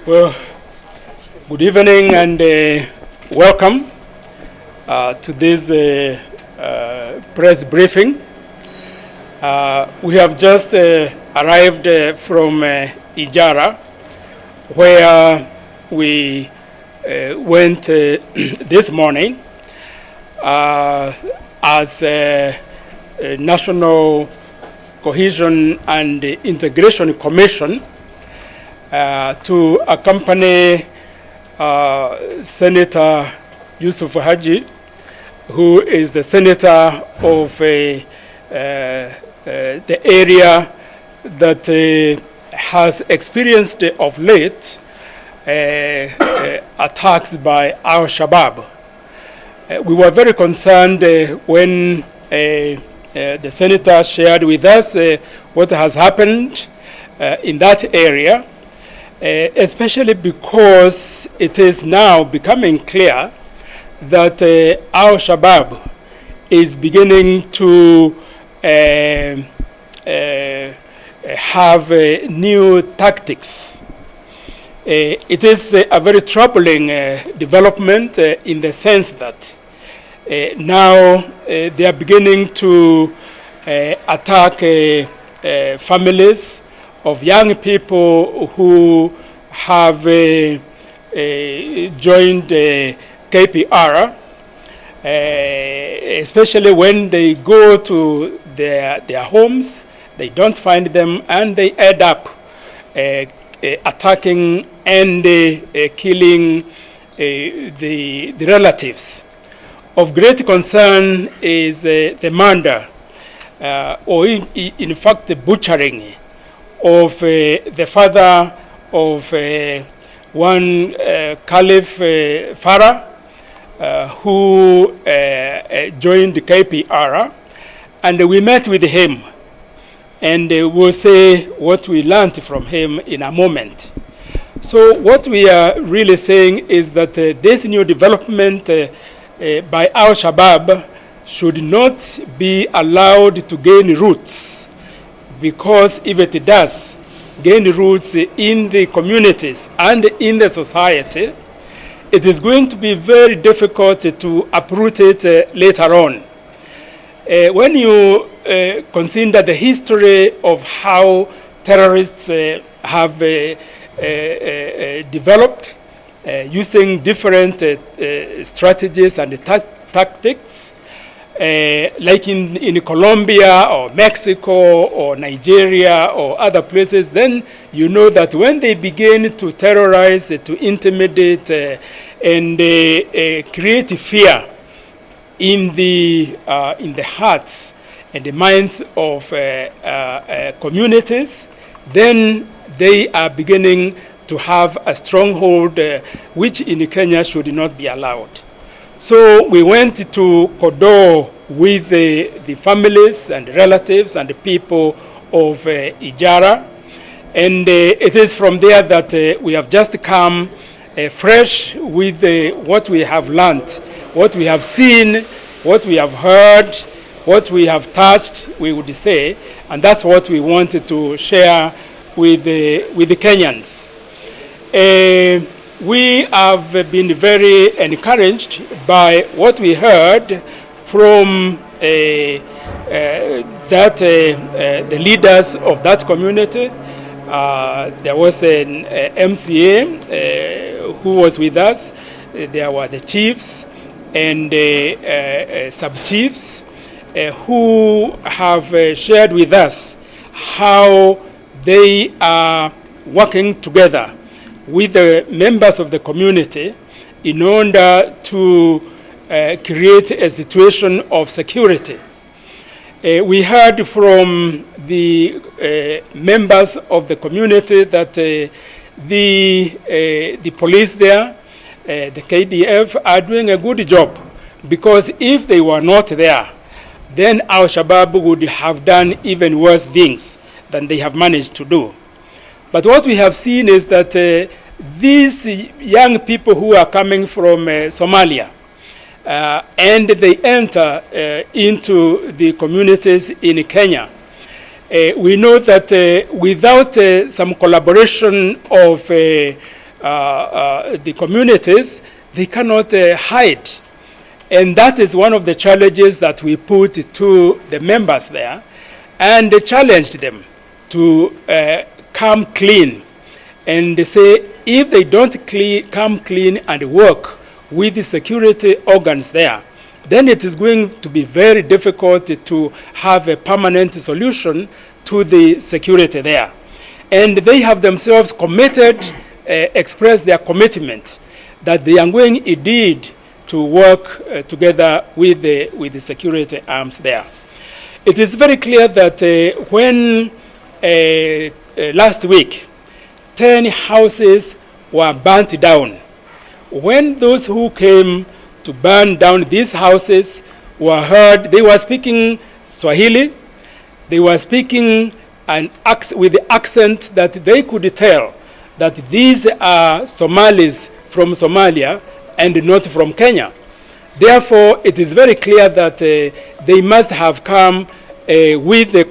Well, good evening and welcome to this press briefing. We have just arrived from Ijara, where we went this morning as a National Cohesion and Integration Commission to accompany Senator Yusuf Haji, who is the senator of the area that has experienced of late attacks by Alshabaab. We were very concerned when the senator shared with us what has happened in that area, especially because it is now becoming clear that Alshabaab is beginning to have new tactics. It is a very troubling development in the sense that now they are beginning to attack families of young people who have joined KPR, especially when they go to their homes, they don't find them, and they end up attacking and killing the relatives. Of great concern is the murder, or in fact the butchering of the father of one Caliph Farah, who joined KPR, and we met with him, and we'll say what we learned from him in a moment. So what we are really saying is that this new development by Al-Shabaab should not be allowed to gain roots, because if it does gain roots in the communities and in the society, it is going to be very difficult to uproot it later on. When you consider the history of how terrorists have developed using different strategies and tactics, like in Colombia or Mexico or Nigeria or other places, then you know that when they begin to terrorize, to intimidate, and create fear in the hearts and the minds of communities, then they are beginning to have a stronghold which in Kenya should not be allowed. So we went to Kodo with the families and relatives and the people of Ijara, and it is from there that we have just come fresh with what we have learned, what we have seen, what we have heard, what we have touched, we would say, and that's what we wanted to share with the Kenyans. We have been very encouraged by what we heard from the leaders of that community. There was an MCA who was with us. There were the chiefs and sub-chiefs who have shared with us how they are working together with the members of the community in order to create a situation of security. We heard from the members of the community that the police there, the KDF, are doing a good job, because if they were not there, then Al-Shabaab would have done even worse things than they have managed to do. But what we have seen is that these young people who are coming from Somalia, and they enter into the communities in Kenya, we know that without some collaboration of the communities, they cannot hide. And that is one of the challenges that we put to the members there, and they challenged them to come clean. And they say if they don't come clean and work with the security organs there, then it is going to be very difficult to have a permanent solution to the security there. And they have themselves committed, expressed their commitment that they are going indeed to work together with the security arms there. It is very clear that when last week 10 houses were burnt down, when those who came to burn down these houses were heard, they were speaking Swahili, they were speaking with the accent that they could tell that these are Somalis from Somalia and not from Kenya. Therefore, it is very clear that they must have come with the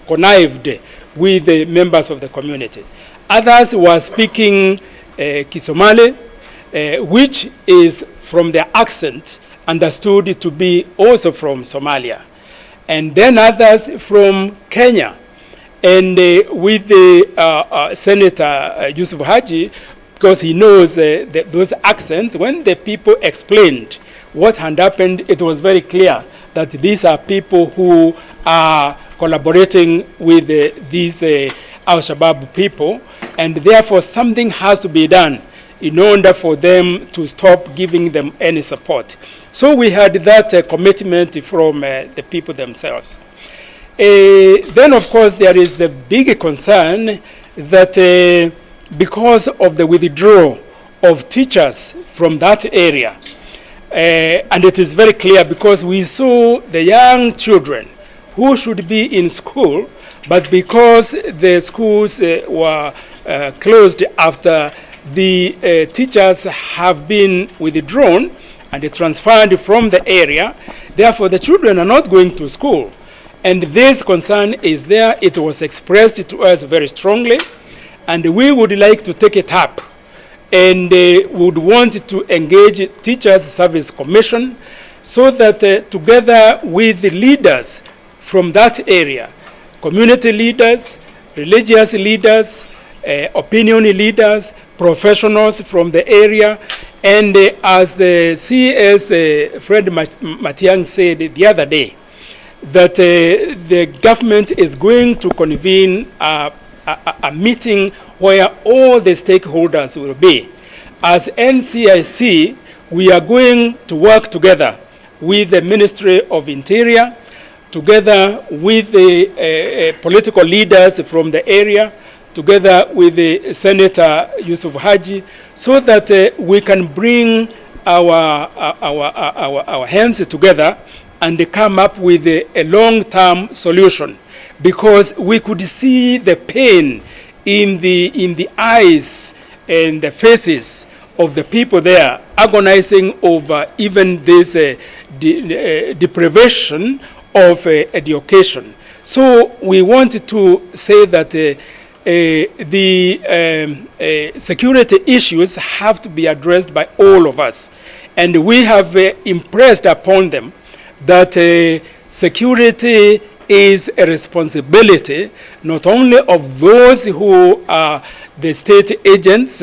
connived with the members of the community. Others were speaking Kisomali, which is from their accent understood to be also from Somalia. And then others from Kenya. And with the Senator Yusuf Haji, because he knows those accents, when the people explained what had happened, it was very clear that these are people who are collaborating with these Alshabaab people, and therefore something has to be done in order for them to stop giving them any support. So we had that commitment from the people themselves. Then, of course, there is the big concern that because of the withdrawal of teachers from that area, and it is very clear because we saw the young children who should be in school, but because the schools were closed after the teachers have been withdrawn and transferred from the area, therefore the children are not going to school. And this concern is there. It was expressed to us very strongly, and we would like to take it up and would want to engage Teachers Service Commission so that together with the leaders from that area, community leaders, religious leaders, opinion leaders, professionals from the area, and as the CS Fred Matiang said the other day, that the government is going to convene a meeting where all the stakeholders will be. As NCIC, we are going to work together with the Ministry of Interior, together with the political leaders from the area, together with the Senator Yusuf Haji, so that we can bring our hands together and come up with a long-term solution, because we could see the pain in the eyes and the faces of the people there, agonizing over even this deprivation of education. So we want to say that the security issues have to be addressed by all of us, and we have impressed upon them that security is a responsibility not only of those who are the state agents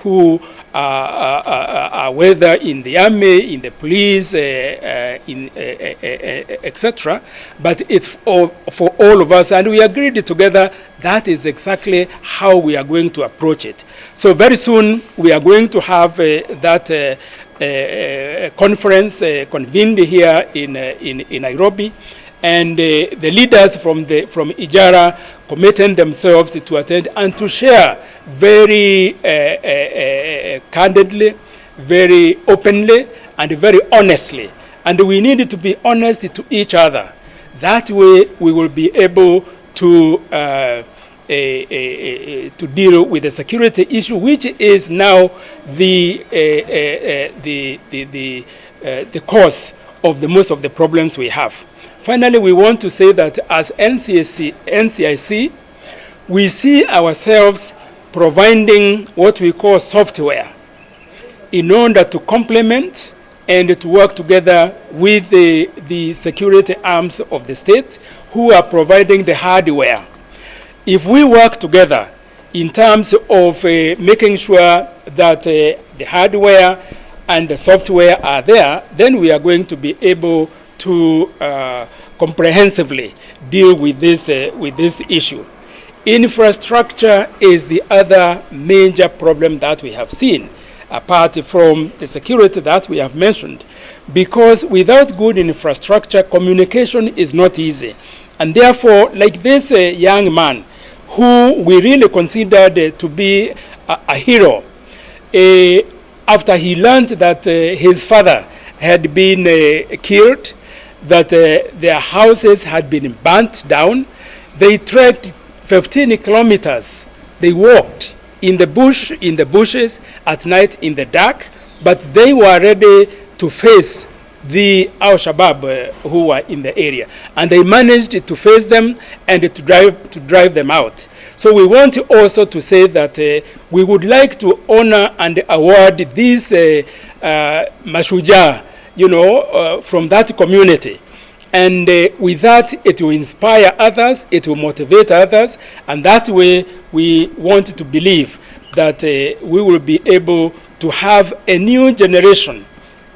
who are whether in the army, in the police, etc., but it's for all of us, and we agreed together that is exactly how we are going to approach it. So very soon we are going to have that conference convened here in Nairobi, and the leaders from Ijara committing themselves to attend and to share very candidly, very openly, and very honestly. And we need to be honest to each other. That way we will be able to deal with the security issue, which is now the cause of most of the problems we have. Finally, we want to say that as NCIC, we see ourselves providing what we call software in order to complement and to work together with the security arms of the state who are providing the hardware. If we work together in terms of making sure that the hardware and the software are there, then we are going to be able to comprehensively deal with this issue. Infrastructure is the other major problem that we have seen, apart from the security that we have mentioned, because without good infrastructure, communication is not easy. And therefore, like this young man, who we really considered to be a hero, after he learned that his father had been killed, that their houses had been burnt down, they trekked 15 kilometers. They walked in the bushes at night in the dark, but they were ready to face the Alshabaab who were in the area, and they managed to face them and to drive them out. So we want also to say that we would like to honor and award these mashujaa, from that community. And with that, it will inspire others, it will motivate others, and that way we want to believe that we will be able to have a new generation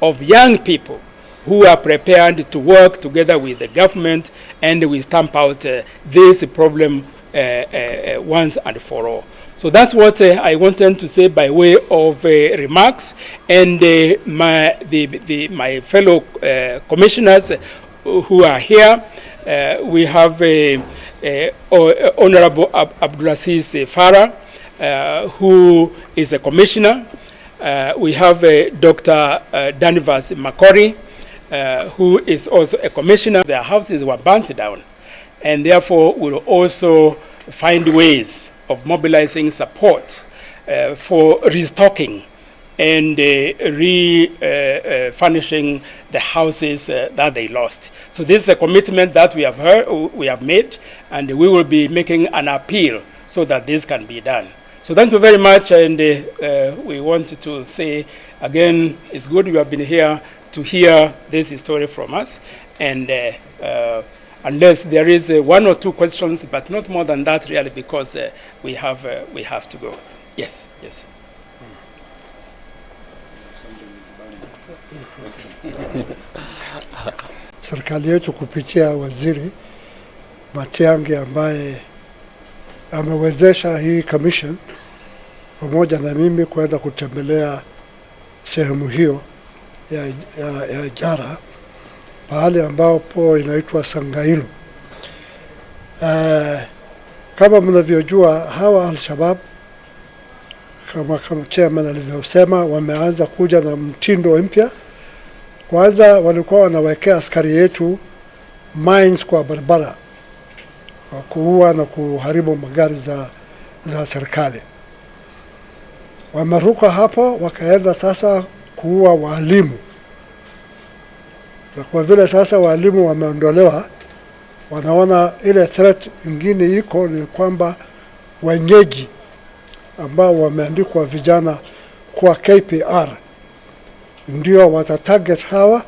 of young people who are prepared to work together with the government, and we stamp out this problem once and for all. So that's what I wanted to say by way of remarks, and my fellow commissioners who are here. We have Honorable Abdulaziz Farah, who is a commissioner. We have Dr. Danvers Makori, who is also a commissioner. Their houses were burnt down, and therefore will also find ways of mobilizing support for restocking and refurnishing the houses that they lost. So this is a commitment that we have made, and we will be making an appeal so that this can be done. So thank you very much, and we want to say again, it's good you have been here to hear this story from us, and unless there is one or two questions, but not more than that really, because we have to go. Yes, yes. Serikali yetu kupitia waziri Matiang'i ambaye amewezesha hii commission pamoja na mimi kwenda kutembelea sehemu hiyo ya Jara, pahali ambapo inaitwa Sangailu. Kama mnavyojua, hawa Alshabaab kama chairman alivyosema, wameanza kuja na mtindo mpya. Kwanza walikuwa wanawekea askari yetu mines kwa barabara, kuua na kuharibu magari za serikali. Wameruka hapo wakaenda sasa kuua walimu. Na kwa vile sasa walimu wameondolewa, wanaona ile threat ingine iko ni kwamba wenyeji ambao wameandikwa vijana kwa KPR ndio watatarget hawa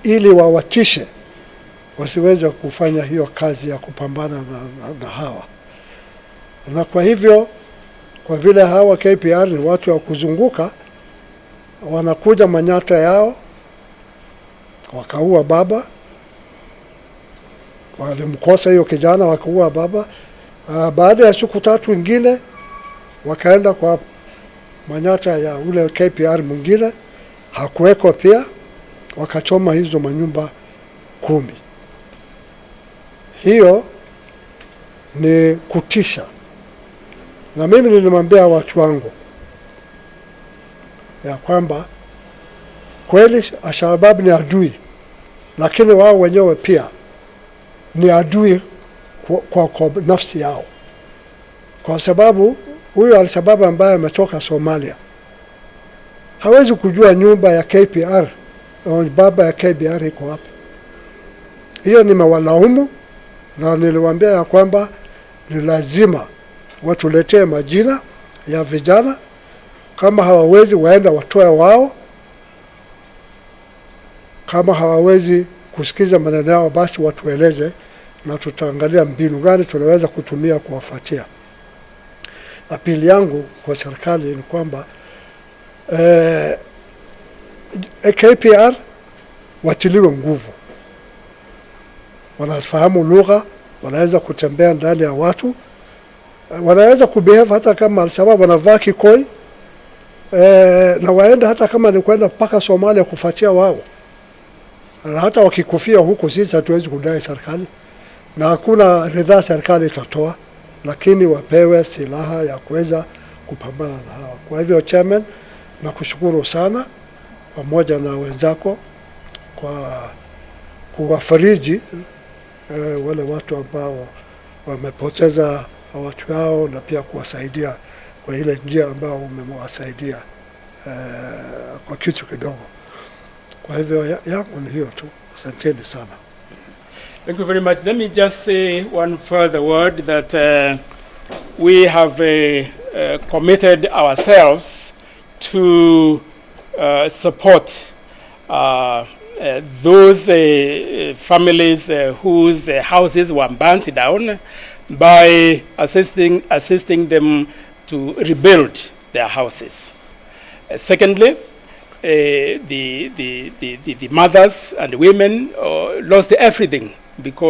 ili wawatishe wasiweze kufanya hiyo kazi ya kupambana na hawa. Na kwa hivyo, kwa vile hawa KPR ni watu wa kuzunguka, wanakuja Manyata yao, wakaua baba, walimkosa hiyo kijana, wakaua baba. Baada ya siku tatu ingine wakaenda kwa Manyata ya ule KPR mwingine, hakuweko pia, wakachoma hizo manyumba 10. Hiyo ni kutisha. Na mimi nilimwambia watu wangu ya kwamba kweli Alshabaab ni adui, lakini wao wenyewe pia ni adui kwa nafsi yao. Kwa sababu huyo Alshabaab ambaye ametoka Somalia hawezi kujua nyumba ya KPR au baba ya KPR iko wapi. Hiyo nimewalaumu, na niliwaambia ya kwamba ni lazima watuletee majina ya vijana. Kama hawawezi waenda watoe wao, kama hawawezi kusikiza maneno yao basi watueleze, na tutaangalia mbinu gani tunaweza kutumia kuwafuatia. Apili yangu kwa serikali ni kwamba KPR watiliwe nguvu. Wanafahamu lugha, wanaweza kutembea ndani ya watu, wanaweza kubehave hata kama Alshabaab wanavaa kikoi, na waenda hata kama ni kwenda mpaka Somalia kufuatia wao. Na hata wakikufia huko sisi hatuwezi kudai serikali, na hakuna ridhaa serikali itatoa, lakini wapewe silaha ya kuweza kupambana na hawa. Kwa hivyo chairman, na kushukuru sana pamoja na wenzako kwa kuwafariji wale watu ambao wamepoteza watu wao, na pia kuwasaidia kwa ile njia ambao umewasaidia kwa kitu kidogo. Kwa hivyo yangu ni hiyo tu. Asanteni sana. Thank you very much. Let me just say one further word that we have committed ourselves to support those families whose houses were burnt down by assisting them to rebuild their houses. Secondly, the mothers and women lost everything because